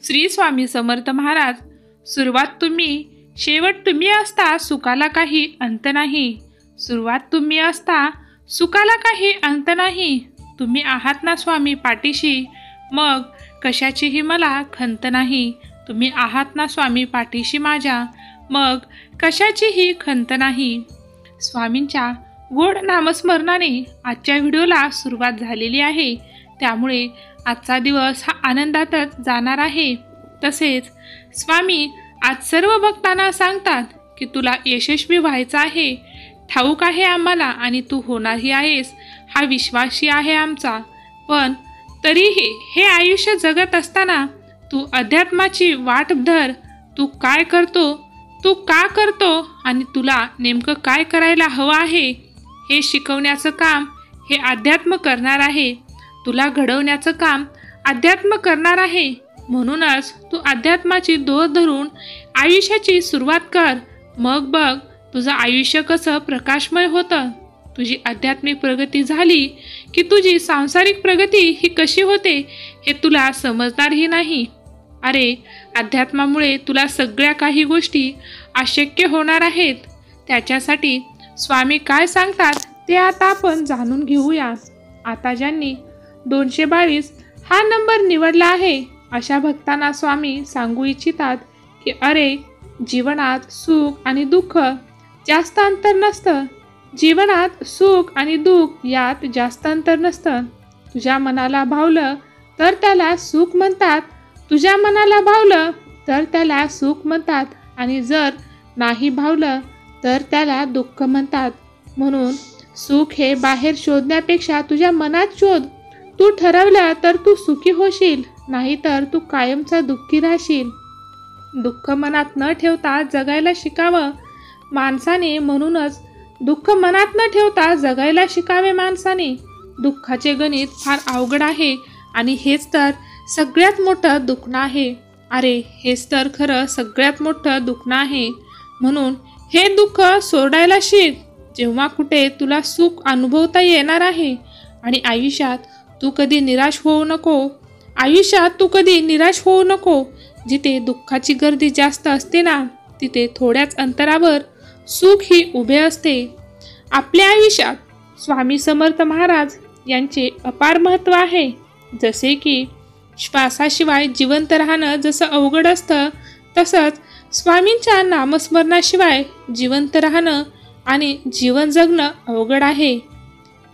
श्री स्वामी समर्थ महाराज. सुरुवात तुम्ही, शेवट तुम्ही असता, सुखाला काही अंत नाही. सुरुवात तुम्ही असता, सुखाला काही अंत नाही. तुम्ही आहात ना स्वामी पाठीशी, मग कशाचीही मला खंत नाही. तुम्ही आहात ना स्वामी पाठीशी माझ्या, मग कशाचीही खंत नाही. स्वामींच्या गोड नामस्मरणाने आजच्या व्हिडिओला सुरुवात झालेली आहे. त्यामुळे आजचा दिवस हा आनंदातच जाणार आहे. तसेच स्वामी आज सर्व भक्तांना सांगतात की तुला यशस्वी व्हायचं आहे. ठाऊक आहे आम्हाला आणि तू होणारही आहेस, हा विश्वासही आहे आमचा. पण तरीही हे आयुष्य जगत असताना तू अध्यात्माची वाट धर. तू काय करतो, तू का करतो आणि तुला नेमकं काय करायला हवं आहे हे शिकवण्याचं काम हे अध्यात्म करणार आहे. तुला घडवण्याचं काम अध्यात्म करणार आहे. म्हणूनच तू अध्यात्माची दोर धरून आयुष्याची सुरुवात कर. मग बघ तुझं आयुष्य कसं प्रकाशमय होतं. तुझी आध्यात्मिक प्रगती झाली की तुझी सांसारिक प्रगती ही कशी होते हे तुला समजणारही नाही. अरे, अध्यात्मामुळे तुला सगळ्या काही गोष्टी अशक्य होणार आहेत. त्याच्यासाठी स्वामी काय सांगतात ते आता आपण जाणून घेऊया. आता ज्यांनी 222 हा नंबर निवडला आहे अशा भक्तांना स्वामी सांगू इच्छितात की अरे, जीवनात सुख आणि दुःख जास्त अंतर नसतं. जीवनात सुख आणि दुःख यात जास्त अंतर नसतं. तुझ्या मनाला भावलं तर त्याला सुख म्हणतात. तुझ्या मनाला भावलं तर त्याला सुख म्हणतात आणि जर नाही भावलं तर त्याला दुःख म्हणतात. म्हणून सुख हे बाहेर शोधण्यापेक्षा तुझ्या मनात शोध. तू ठरवलं तर तू सुखी होशील, नाहीतर तू कायमचा दुःखी राहशील. दुःख मनात न ठेवता जगायला शिकावं माणसाने. म्हणूनच दुःख मनात न ठेवता जगायला शिकावे माणसाने. दुःखाचे गणित फार अवघड आहे आणि हेच तर सगळ्यात मोठं दुखणं आहे. अरे, हेच तर खरं सगळ्यात मोठं दुखणं आहे. म्हणून हे दुःख सोडायला शिक. जेव्हा कुठे तुला सुख अनुभवता येणार आहे. आणि आयुष्यात तू कधी निराश होऊ नको. आयुष्यात तू कधी निराश होऊ नको. जिथे दुःखाची गर्दी जास्त असते ना, तिथे थोड्याच अंतरावर सुख ही उभे असते. आपल्या आयुष्यात स्वामी समर्थ महाराज यांचे अपार महत्त्व आहे. जसे की श्वासाशिवाय जिवंत राहणं जसं अवघड असतं, तसंच स्वामींच्या नामस्मरणाशिवाय जिवंत राहणं आणि जीवन जगणं अवघड आहे.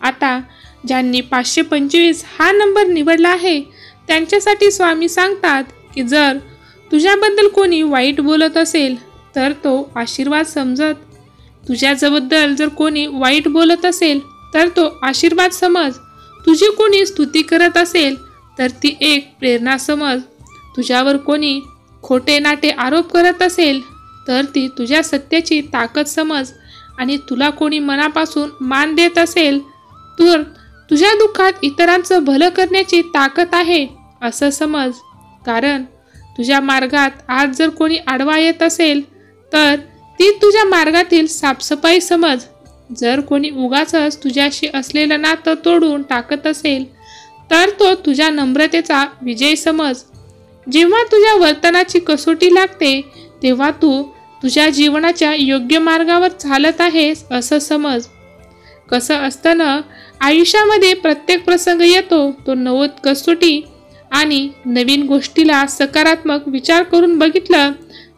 आता ज्यांनी 525 हा नंबर निवडला आहे त्यांच्यासाठी स्वामी सांगतात की जर तुझ्याबद्दल कोणी वाईट बोलत असेल तर तो आशीर्वाद समजत. तुझ्याबद्दल जर कोणी वाईट बोलत असेल तर तो आशीर्वाद समज. तुझी कोणी स्तुती करत असेल तर ती एक प्रेरणा समज. तुझ्यावर कोणी खोटे नाटे आरोप करत असेल तर ती तुझ्या सत्याची ताकद समज. आणि तुला कोणी मनापासून मान देत असेल तर तुझ्या दुःखात इतरांचं भलं करण्याची ताकद आहे असं समज. कारण तुझ्या मार्गात आज जर कोणी आडवा येत असेल तर ती तुझ्या मार्गातील साफसफाई समज. जर कोणी उगाचच तुझ्याशी असलेलं नातं तोडून टाकत असेल तर तो तुझ्या नम्रतेचा विजय समज. जेव्हा तुझ्या वर्तनाची कसोटी लागते तेव्हा तू तुझ्या जीवनाच्या योग्य मार्गावर चालत आहेस असं समज. कसं असतं ना, आयुष्यामध्ये प्रत्येक प्रसंग येतो तो नवोद कसोटी आणि नवीन गोष्टीला सकारात्मक विचार करून बघितलं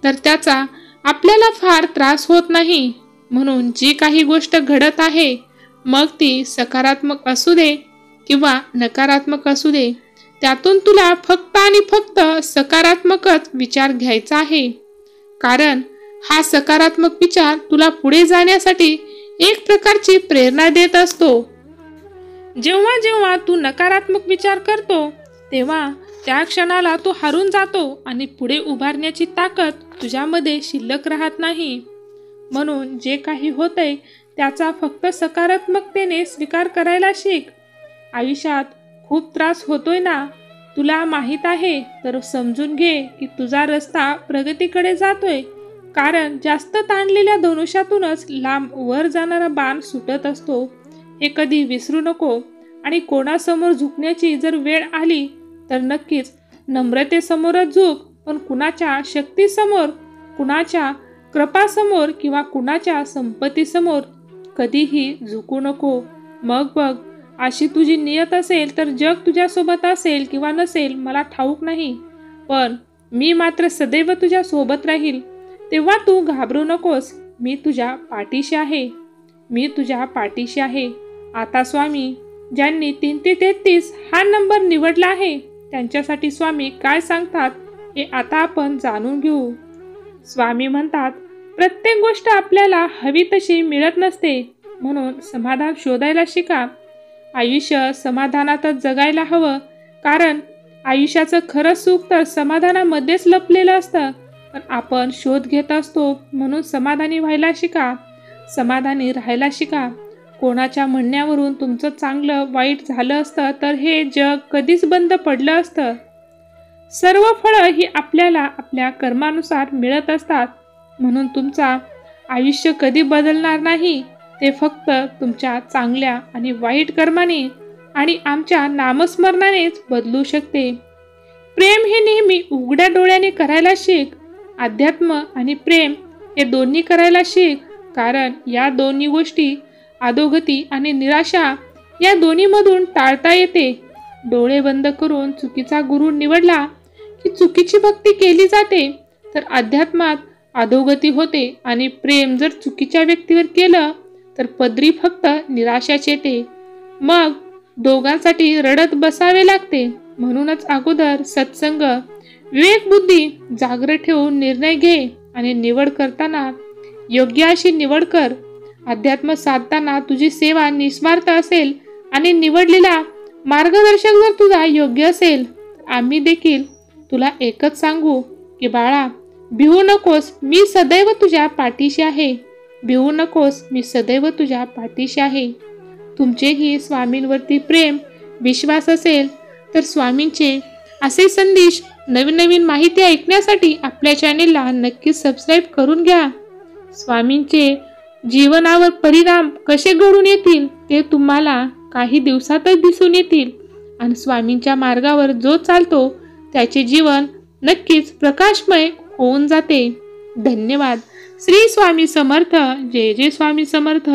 तर त्याचा आपल्याला फार त्रास होत नाही. म्हणून जी काही गोष्ट घडत आहे मग ती सकारात्मक असू दे किंवा नकारात्मक असू दे, त्यातून तुला फक्त आणि फक्त सकारात्मकच विचार घ्यायचा आहे. कारण हा सकारात्मक विचार तुला पुढे जाण्यासाठी एक प्रकारची प्रेरणा देत असतो. जेव्हा जेव्हा तू नकारात्मक विचार करतो तेव्हा त्या क्षणाला तू हारून जातो आणि पुढे उभारण्याची ताकद तुझ्यामध्ये शिल्लक राहत नाही. म्हणून जे काही होतंय त्याचा फक्त सकारात्मकतेने स्वीकार करायला शिक. आयुष्यात खूप त्रास होतोय ना, तुला माहीत आहे तर समजून घे की तुझा रस्ता प्रगतीकडे जातोय. कारण जास्त ताणलेल्या धनुष्यातूनच लांब वर जाणारा बाण सुटत असतो हे कधी विसरू नको. आणि कोणासमोर झुकण्याची जर वेळ आली तर नक्कीच नम्रतेसमोरच झुक, पण कुणाच्या शक्तीसमोर, कुणाच्या कृपासमोर किंवा कुणाच्या संपत्तीसमोर कधीही झुकू नको. मग बघ, अशी तुझी नियत असेल तर जग तुझ्यासोबत असेल किंवा नसेल मला ठाऊक नाही, पण मी मात्र सदैव तुझ्या सोबत राहील. तेव्हा तू घाबरू नकोस. मी तुझ्या पाठीशी आहे. मी तुझ्या पाठीशी आहे. आता स्वामी ज्यांनी 3 ते 33 हा नंबर निवडला आहे त्यांच्यासाठी स्वामी काय सांगतात हे आता आपण जाणून घेऊ. स्वामी म्हणतात, प्रत्येक गोष्ट आपल्याला हवी तशी मिळत नसते, म्हणून समाधान शोधायला शिका. आयुष्य समाधानातच जगायला हवं, कारण आयुष्याचं खरं सुख तर समाधानामध्येच लपलेलं असतं. पण आपण शोध घेत असतो, म्हणून समाधानी व्हायला शिका, समाधानी राहायला शिका. कोणाच्या म्हणण्यावरून तुमचं चांगलं वाईट झालं असतं तर हे जग कधीच बंद पडलं असतं. सर्व फळं ही आपल्याला आपल्या कर्मानुसार मिळत असतात, म्हणून तुमचा आयुष्य कधी बदलणार नाही. ते फक्त तुमच्या चांगल्या आणि वाईट कर्माने आणि आमच्या नामस्मरणानेच बदलू शकते. प्रेम हे नेहमी उघड्या डोळ्याने करायला शिक. अध्यात्म आणि प्रेम हे दोन्ही करायला शिक, कारण या दोन्ही गोष्टी अधोगती आणि निराशा या दोन्हीमधून टाळता येते. डोळे बंद करून चुकीचा गुरु निवडला की चुकीची भक्ती केली जाते, तर अध्यात्मात अधोगती होते. आणि प्रेम जर चुकीच्या व्यक्तीवर केलं तर पदरी फक्त निराशाच येते. मग दोघांसाठी रडत बसावे लागते. म्हणूनच अगोदर सत्संग, विवेकबुद्धी जागृत ठेवून निर्णय घे आणि निवड करताना योग्य अशी निवड कर. अध्यात्म साधताना तुझी सेवा निस्वार्थ असेल आणि निवडलेला मार्गदर्शक जर तुझा योग्य असेल, तर आम्ही देखील तुला एकच सांगू की बाळा, भिवू नकोस, मी सदैव तुझ्या पाठीशी आहे. भिवू नकोस, मी सदैव तुझ्या पाठीशी आहे. तुमचेही स्वामींवरती प्रेम, विश्वास असेल तर स्वामींचे असे संदेश, नवीन नवीन माहिती ऐकण्यासाठी आपल्या चॅनेलला नक्की सबस्क्राईब करून घ्या. स्वामींचे जीवनावर परिणाम कसे घडून येतील ते तुम्हाला काही दिवसातच दिसून येतील. आणि स्वामींच्या मार्गावर जो चालतो त्याचे जीवन नक्कीच प्रकाशमय होऊन जाते. धन्यवाद. श्री स्वामी समर्थ. जय जय स्वामी समर्थ.